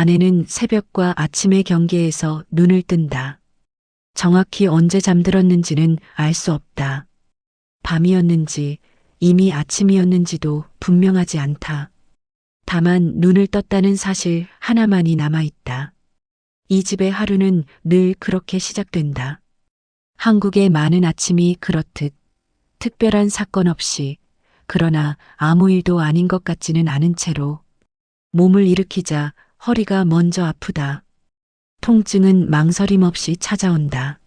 아내는 새벽과 아침의 경계에서 눈을 뜬다. 정확히 언제 잠들었는지는 알 수 없다. 밤이었는지 이미 아침이었는지도 분명하지 않다. 다만 눈을 떴다는 사실 하나만이 남아있다. 이 집의 하루는 늘 그렇게 시작된다. 한국의 많은 아침이 그렇듯 특별한 사건 없이, 그러나 아무 일도 아닌 것 같지는 않은 채로 몸을 일으키자 허리가 먼저 아프다. 통증은 망설임 없이 찾아온다.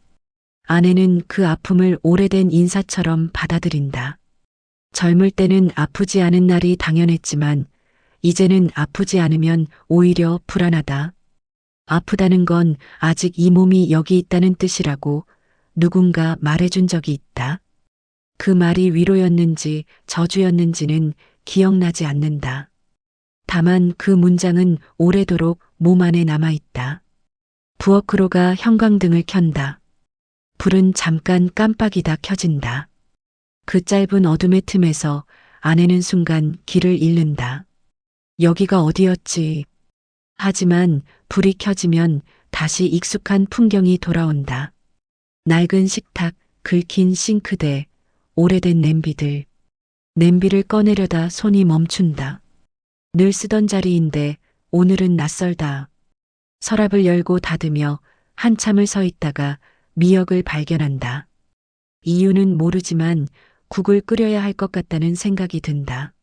아내는 그 아픔을 오래된 인사처럼 받아들인다. 젊을 때는 아프지 않은 날이 당연했지만 이제는 아프지 않으면 오히려 불안하다. 아프다는 건 아직 이 몸이 여기 있다는 뜻이라고 누군가 말해준 적이 있다. 그 말이 위로였는지 저주였는지는 기억나지 않는다. 다만 그 문장은 오래도록 몸 안에 남아있다. 부엌으로가 형광등을 켠다. 불은 잠깐 깜빡이다 켜진다. 그 짧은 어둠의 틈에서 아내는 순간 길을 잃는다. 여기가 어디였지? 하지만 불이 켜지면 다시 익숙한 풍경이 돌아온다. 낡은 식탁, 긁힌 싱크대, 오래된 냄비들. 냄비를 꺼내려다 손이 멈춘다. 늘 쓰던 자리인데 오늘은 낯설다. 서랍을 열고 닫으며 한참을 서 있다가 미역을 발견한다. 이유는 모르지만 국을 끓여야 할 것 같다는 생각이 든다.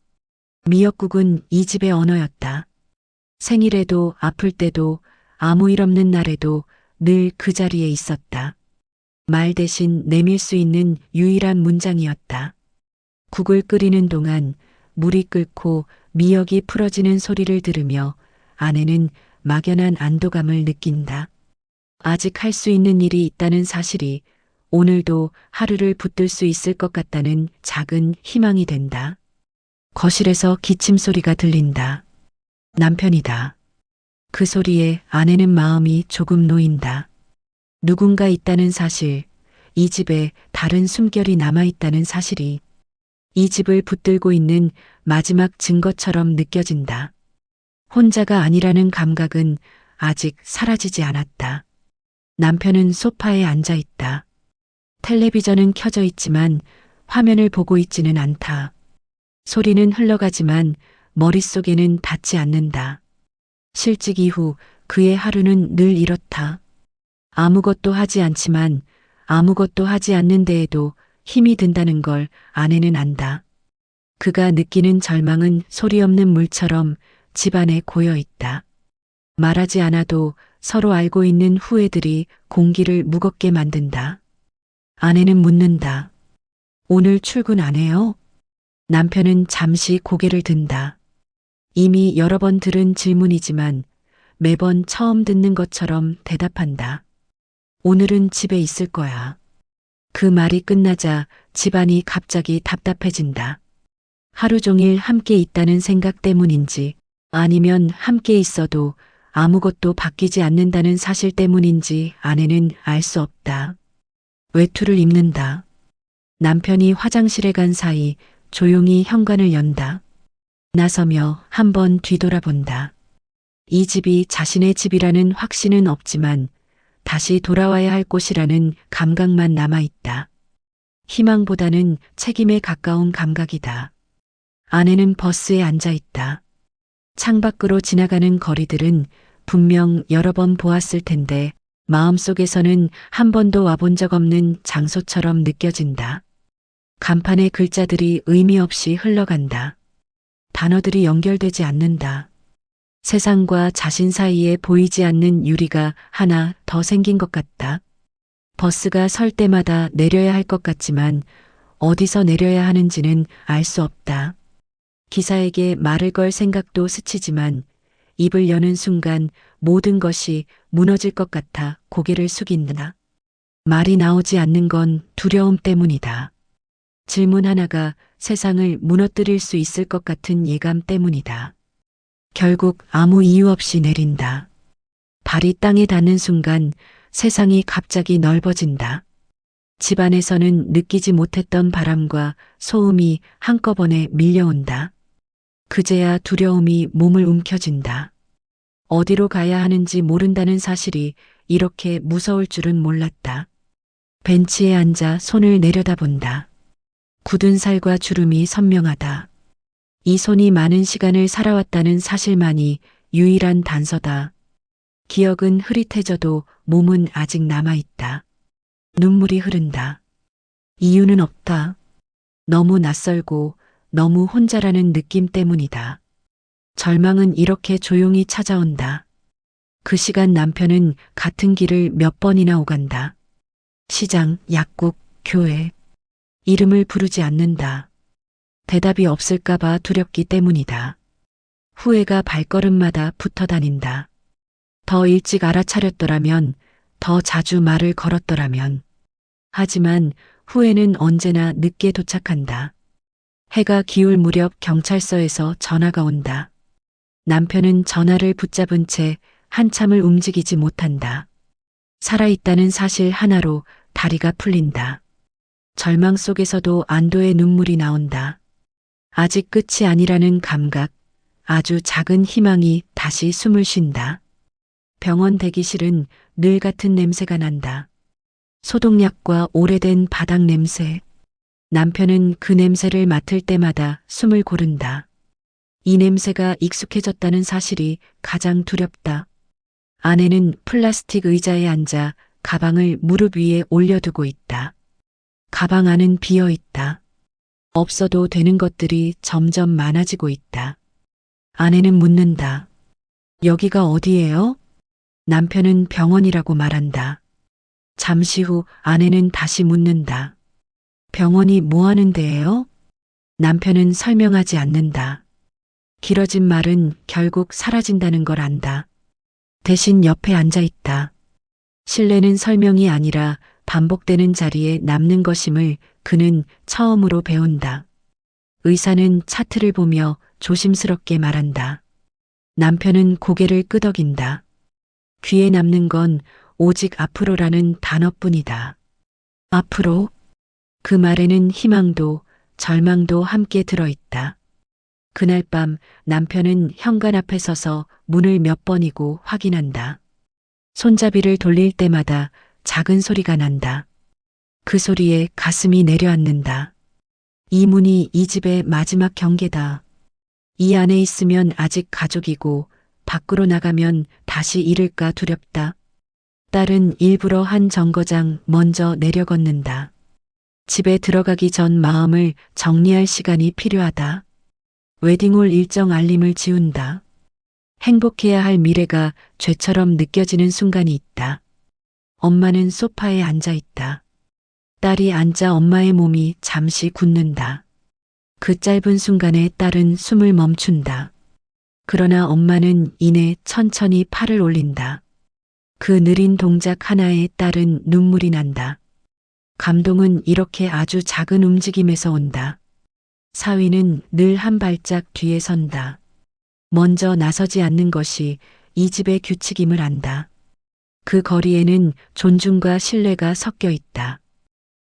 미역국은 이 집의 언어였다. 생일에도 아플 때도 아무 일 없는 날에도 늘 그 자리에 있었다. 말 대신 내밀 수 있는 유일한 문장이었다. 국을 끓이는 동안 물이 끓고 미역이 풀어지는 소리를 들으며 아내는 막연한 안도감을 느낀다. 아직 할 수 있는 일이 있다는 사실이 오늘도 하루를 붙들 수 있을 것 같다는 작은 희망이 된다. 거실에서 기침 소리가 들린다. 남편이다. 그 소리에 아내는 마음이 조금 놓인다. 누군가 있다는 사실, 이 집에 다른 숨결이 남아있다는 사실이 이 집을 붙들고 있는 마지막 증거처럼 느껴진다. 혼자가 아니라는 감각은 아직 사라지지 않았다. 남편은 소파에 앉아 있다. 텔레비전은 켜져 있지만 화면을 보고 있지는 않다. 소리는 흘러가지만 머릿속에는 닿지 않는다. 실직 이후 그의 하루는 늘 이렇다. 아무것도 하지 않지만 아무것도 하지 않는 데에도 힘이 든다는 걸 아내는 안다. 그가 느끼는 절망은 소리 없는 물처럼 집안에 고여 있다. 말하지 않아도 서로 알고 있는 후회들이 공기를 무겁게 만든다. 아내는 묻는다. 오늘 출근 안 해요? 남편은 잠시 고개를 든다. 이미 여러 번 들은 질문이지만 매번 처음 듣는 것처럼 대답한다. 오늘은 집에 있을 거야. 그 말이 끝나자 집안이 갑자기 답답해진다. 하루 종일 함께 있다는 생각 때문인지 아니면 함께 있어도 아무것도 바뀌지 않는다는 사실 때문인지 아내는 알 수 없다. 외투를 입는다. 남편이 화장실에 간 사이 조용히 현관을 연다. 나서며 한번 뒤돌아본다. 이 집이 자신의 집이라는 확신은 없지만 다시 돌아와야 할 곳이라는 감각만 남아있다. 희망보다는 책임에 가까운 감각이다. 아내는 버스에 앉아있다. 창밖으로 지나가는 거리들은 분명 여러 번 보았을 텐데 마음속에서는 한 번도 와본 적 없는 장소처럼 느껴진다. 간판의 글자들이 의미 없이 흘러간다. 단어들이 연결되지 않는다. 세상과 자신 사이에 보이지 않는 유리가 하나 더 생긴 것 같다. 버스가 설 때마다 내려야 할 것 같지만 어디서 내려야 하는지는 알 수 없다. 기사에게 말을 걸 생각도 스치지만 입을 여는 순간 모든 것이 무너질 것 같아 고개를 숙인다. 말이 나오지 않는 건 두려움 때문이다. 질문 하나가 세상을 무너뜨릴 수 있을 것 같은 예감 때문이다. 결국 아무 이유 없이 내린다. 발이 땅에 닿는 순간 세상이 갑자기 넓어진다. 집안에서는 느끼지 못했던 바람과 소음이 한꺼번에 밀려온다. 그제야 두려움이 몸을 움켜쥔다. 어디로 가야 하는지 모른다는 사실이 이렇게 무서울 줄은 몰랐다. 벤치에 앉아 손을 내려다본다. 굳은 살과 주름이 선명하다. 이 손이 많은 시간을 살아왔다는 사실만이 유일한 단서다. 기억은 흐릿해져도 몸은 아직 남아있다. 눈물이 흐른다. 이유는 없다. 너무 낯설고 너무 혼자라는 느낌 때문이다. 절망은 이렇게 조용히 찾아온다. 그 시간 남편은 같은 길을 몇 번이나 오간다. 시장, 약국, 교회. 이름을 부르지 않는다. 대답이 없을까봐 두렵기 때문이다. 후회가 발걸음마다 붙어 다닌다. 더 일찍 알아차렸더라면, 더 자주 말을 걸었더라면. 하지만 후회는 언제나 늦게 도착한다. 해가 기울 무렵 경찰서에서 전화가 온다. 남편은 전화를 붙잡은 채 한참을 움직이지 못한다. 살아있다는 사실 하나로 다리가 풀린다. 절망 속에서도 안도의 눈물이 나온다. 아직 끝이 아니라는 감각, 아주 작은 희망이 다시 숨을 쉰다. 병원 대기실은 늘 같은 냄새가 난다. 소독약과 오래된 바닥 냄새. 남편은 그 냄새를 맡을 때마다 숨을 고른다. 이 냄새가 익숙해졌다는 사실이 가장 두렵다. 아내는 플라스틱 의자에 앉아 가방을 무릎 위에 올려두고 있다. 가방 안은 비어 있다. 없어도 되는 것들이 점점 많아지고 있다. 아내는 묻는다. 여기가 어디예요? 남편은 병원이라고 말한다. 잠시 후 아내는 다시 묻는다. 병원이 뭐 하는 데예요? 남편은 설명하지 않는다. 길어진 말은 결국 사라진다는 걸 안다. 대신 옆에 앉아 있다. 신뢰는 설명이 아니라 반복되는 자리에 남는 것임을 그는 처음으로 배운다. 의사는 차트를 보며 조심스럽게 말한다. 남편은 고개를 끄덕인다. 귀에 남는 건 오직 앞으로라는 단어뿐이다. 앞으로? 그 말에는 희망도 절망도 함께 들어있다. 그날 밤 남편은 현관 앞에 서서 문을 몇 번이고 확인한다. 손잡이를 돌릴 때마다 작은 소리가 난다. 그 소리에 가슴이 내려앉는다. 이 문이 이 집의 마지막 경계다. 이 안에 있으면 아직 가족이고 밖으로 나가면 다시 잃을까 두렵다. 딸은 일부러 한 정거장 먼저 내려걷는다. 집에 들어가기 전 마음을 정리할 시간이 필요하다. 웨딩홀 일정 알림을 지운다. 행복해야 할 미래가 죄처럼 느껴지는 순간이 있다. 엄마는 소파에 앉아 있다. 딸이 앉아 엄마의 몸이 잠시 굳는다. 그 짧은 순간에 딸은 숨을 멈춘다. 그러나 엄마는 이내 천천히 팔을 올린다. 그 느린 동작 하나에 딸은 눈물이 난다. 감동은 이렇게 아주 작은 움직임에서 온다. 사위는 늘 한 발짝 뒤에 선다. 먼저 나서지 않는 것이 이 집의 규칙임을 안다. 그 거리에는 존중과 신뢰가 섞여 있다.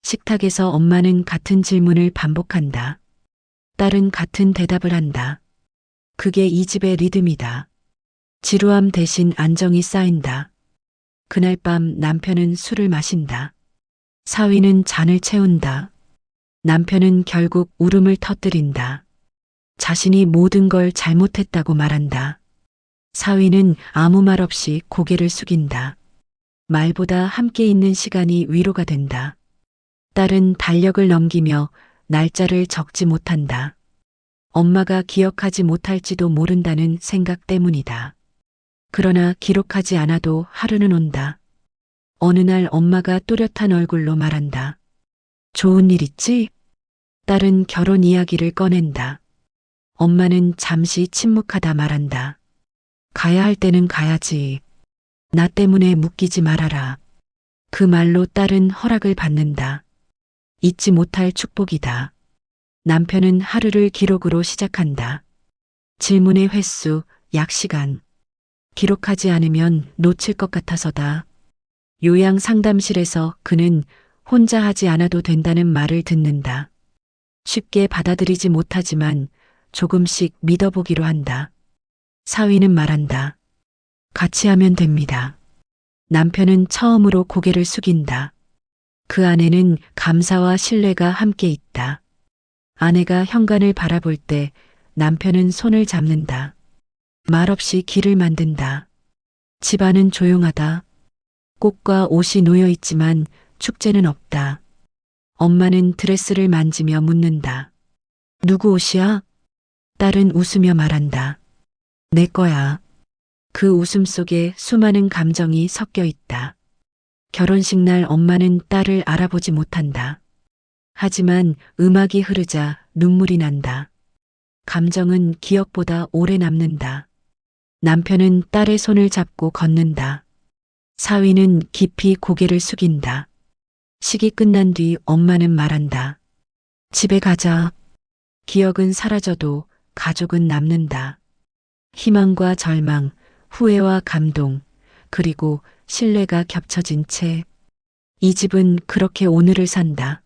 식탁에서 엄마는 같은 질문을 반복한다. 딸은 같은 대답을 한다. 그게 이 집의 리듬이다. 지루함 대신 안정이 쌓인다. 그날 밤 남편은 술을 마신다. 사위는 잔을 채운다. 남편은 결국 울음을 터뜨린다. 자신이 모든 걸 잘못했다고 말한다. 사위는 아무 말 없이 고개를 숙인다. 말보다 함께 있는 시간이 위로가 된다. 딸은 달력을 넘기며 날짜를 적지 못한다. 엄마가 기억하지 못할지도 모른다는 생각 때문이다. 그러나 기록하지 않아도 하루는 온다. 어느 날 엄마가 또렷한 얼굴로 말한다. 좋은 일 있지? 딸은 결혼 이야기를 꺼낸다. 엄마는 잠시 침묵하다 말한다. 가야 할 때는 가야지. 나 때문에 묶이지 말아라. 그 말로 딸은 허락을 받는다. 잊지 못할 축복이다. 남편은 하루를 기록으로 시작한다. 질문의 횟수, 약 시간. 기록하지 않으면 놓칠 것 같아서다. 요양 상담실에서 그는 혼자 하지 않아도 된다는 말을 듣는다. 쉽게 받아들이지 못하지만 조금씩 믿어보기로 한다. 사위는 말한다. 같이 하면 됩니다. 남편은 처음으로 고개를 숙인다. 그 안에는 감사와 신뢰가 함께 있다. 아내가 현관을 바라볼 때 남편은 손을 잡는다. 말없이 길을 만든다. 집안은 조용하다. 꽃과 옷이 놓여 있지만 축제는 없다. 엄마는 드레스를 만지며 묻는다. 누구 옷이야? 딸은 웃으며 말한다. 내 거야. 그 웃음 속에 수많은 감정이 섞여 있다. 결혼식 날 엄마는 딸을 알아보지 못한다. 하지만 음악이 흐르자 눈물이 난다. 감정은 기억보다 오래 남는다. 남편은 딸의 손을 잡고 걷는다. 사위는 깊이 고개를 숙인다. 식이 끝난 뒤 엄마는 말한다. 집에 가자. 기억은 사라져도 가족은 남는다. 희망과 절망, 후회와 감동, 그리고 신뢰가 겹쳐진 채 이 집은 그렇게 오늘을 산다.